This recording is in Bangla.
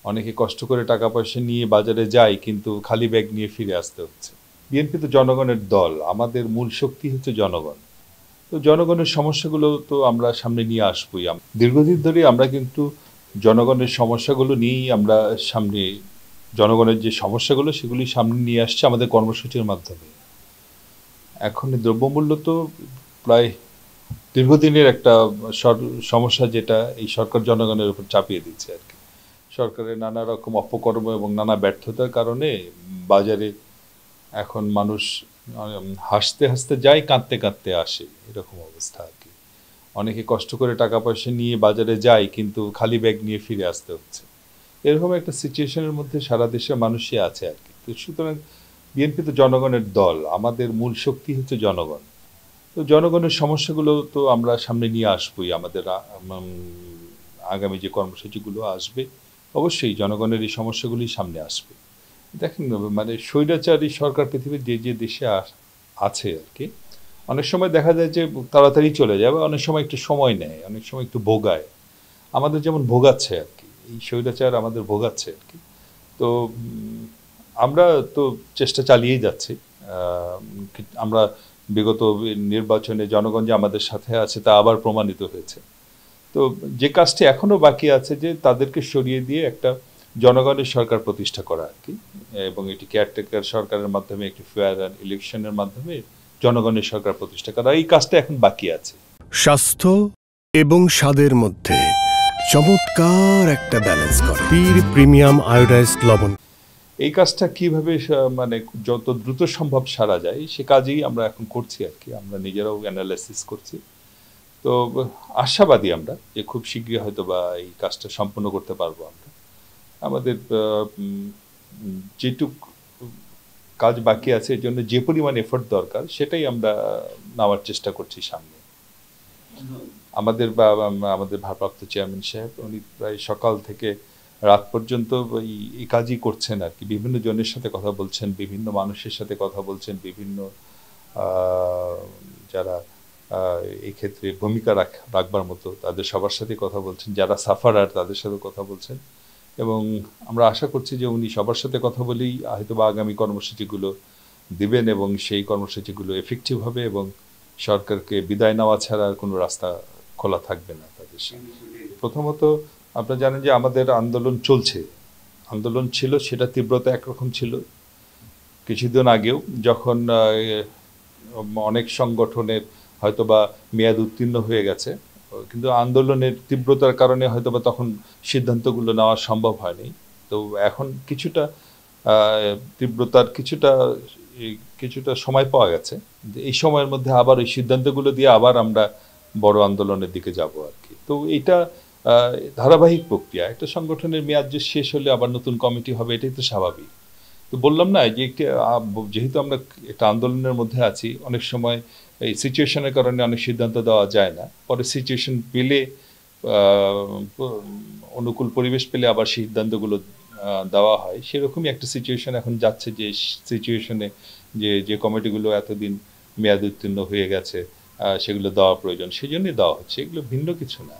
অনেকে কষ্ট করে টাকা পয়সা নিয়ে বাজারে যায় কিন্তু খালি ব্যাগ নিয়ে ফিরে আসতে হচ্ছে। বিএনপি তো জনগণের দল, আমাদের মূল শক্তি হচ্ছে জনগণ। তো জনগণের সমস্যাগুলো তো আমরা সামনে নিয়ে আসবোই। দীর্ঘদিন ধরে আমরা কিন্তু জনগণের সমস্যাগুলো নিয়েই আমরা সামনে, জনগণের যে সমস্যাগুলো সেগুলি সামনে নিয়ে আসছে আমাদের কর্মসূচির মাধ্যমে। এখন দ্রব্যমূল্য তো প্রায় দীর্ঘদিনের একটা সমস্যা, যেটা এই সরকার জনগণের উপর চাপিয়ে দিচ্ছে আর কি। সরকারের নানা রকম অপকর্ম এবং নানা ব্যর্থতার কারণে বাজারে এখন মানুষ হাসতে হাসতে যায়, কাঁদতে কাঁদতে আসে, এরকম অবস্থা আর কি। অনেকে কষ্ট করে টাকা পয়সা নিয়ে বাজারে যায় কিন্তু খালি ব্যাগ নিয়ে ফিরে আসতে হচ্ছে। এরকম একটা সিচুয়েশনের মধ্যে সারা দেশের মানুষই আছে আর কি। তো সুতরাং বিএনপি তো জনগণের দল, আমাদের মূল শক্তি হচ্ছে জনগণ। তো জনগণের সমস্যাগুলো তো আমরা সামনে নিয়ে আসবোই। আমাদের আগামী যে কর্মসূচিগুলো আসবে অবশ্যই জনগণের এই সমস্যাগুলি সামনে আসবে। দেখেন, মানে স্বৈরাচারী সরকার পৃথিবীর যে যে দেশে আছে আর কি, অনেক সময় দেখা যায় যে তাড়াতাড়ি চলে যায়, বা অনেক সময় একটু সময় নেয়, অনেক সময় একটু ভোগায়। আমাদের যেমন ভোগাচ্ছে আর কি, এই স্বৈরাচার আমাদের ভোগাচ্ছে আর কি। তো আমরা তো চেষ্টা চালিয়েই যাচ্ছি। আমরা বিগত নির্বাচনে জনগণ যে আমাদের সাথে আছে তা আবার প্রমাণিত হয়েছে। তো যে কাজটি এখনো বাকি আছে, যে তাদেরকে সরিয়ে দিয়ে একটা জনগণের সরকার প্রতিষ্ঠা করা আর কি, এবং এটি কেয়ারটেকার সরকারের মাধ্যমে, একটি ফেয়ার অ্যান্ড ইলেকশনের মাধ্যমে জনগণের সরকার প্রতিষ্ঠা করা, এই কাজটা এখন বাকি আছে। স্বাস্থ্য এবং স্বাদের মধ্যে চমৎকার একটা ব্যালেন্স করে পীর প্রিমিয়াম আয়োডাইজড লবণ। এই কাজটা কিভাবে মানে যত দ্রুত সম্ভব সারা যায় সে কাজেই আমরা এখন করছি আর কি। আমরা নিজেরাও অ্যানালাইসিস করছি। তো আশাবাদী আমরা যে খুব শীঘ্রই হয়তো বা এই কাজটা সম্পন্ন করতে পারবো আমরা। আমাদের যেটুক কাজ বাকি আছে, এর জন্য যে পরিমাণ এফোর্ট দরকার সেটাই আমরা নেওয়ার চেষ্টা করছি সামনে। আমাদের ভারপ্রাপ্ত চেয়ারম্যান সাহেব, উনি প্রায় সকাল থেকে রাত পর্যন্ত এই কাজই করছেন আর কি। বিভিন্ন জনের সাথে কথা বলছেন, বিভিন্ন মানুষের সাথে কথা বলছেন, বিভিন্ন যারা এই ক্ষেত্রে ভূমিকা রাখবার মতো তাদের সবার সাথে কথা বলছেন, যারা সাফারার তাদের সাথে কথা বলছেন। এবং আমরা আশা করছি যে উনি সবার সাথে কথা বলেই হয়তো বা আগামী কর্মসূচিগুলো দিবেন, এবং সেই কর্মসূচিগুলো এফেক্টিভ হবে, এবং সরকারকে বিদায় নেওয়া ছাড়া আর কোনো রাস্তা খোলা থাকবে না তাদের সামনে। প্রথমত আপনারা জানেন যে আমাদের আন্দোলন চলছে, আন্দোলন ছিল, সেটা তীব্রতা একরকম ছিল। কিছুদিন আগেও যখন অনেক সংগঠনের হয়তোবা মেয়াদ উত্তীর্ণ হয়ে গেছে, কিন্তু আন্দোলনের তীব্রতার কারণে হয়তোবা তখন সিদ্ধান্তগুলো নেওয়া সম্ভব হয়নি। তো এখন কিছুটা তীব্রতার কিছুটা সময় পাওয়া গেছে। এই সময়ের মধ্যে আবার ওই সিদ্ধান্তগুলো দিয়ে আবার আমরা বড় আন্দোলনের দিকে যাব আর কি। তো এইটা ধারাবাহিক প্রক্রিয়া। একটা সংগঠনের মেয়াদ যে শেষ হলে আবার নতুন কমিটি হবে, এটাই তো স্বাভাবিক। তো বললাম না যে যেহেতু আমরা একটা আন্দোলনের মধ্যে আছি, অনেক সময় এই সিচুয়েশনের কারণে অনেক সিদ্ধান্ত দেওয়া যায় না। পরে সিচুয়েশন পেলে, অনুকূল পরিবেশ পেলে আবার সিদ্ধান্তগুলো দেওয়া হয়। সেরকমই একটা সিচুয়েশন এখন যাচ্ছে, যে সিচুয়েশনে যে কমিটিগুলো এতদিন মেয়াদ উত্তীর্ণ হয়ে গেছে সেগুলো দেওয়া প্রয়োজন, সেই জন্যই দেওয়া হচ্ছে, এগুলো ভিন্ন কিছু না।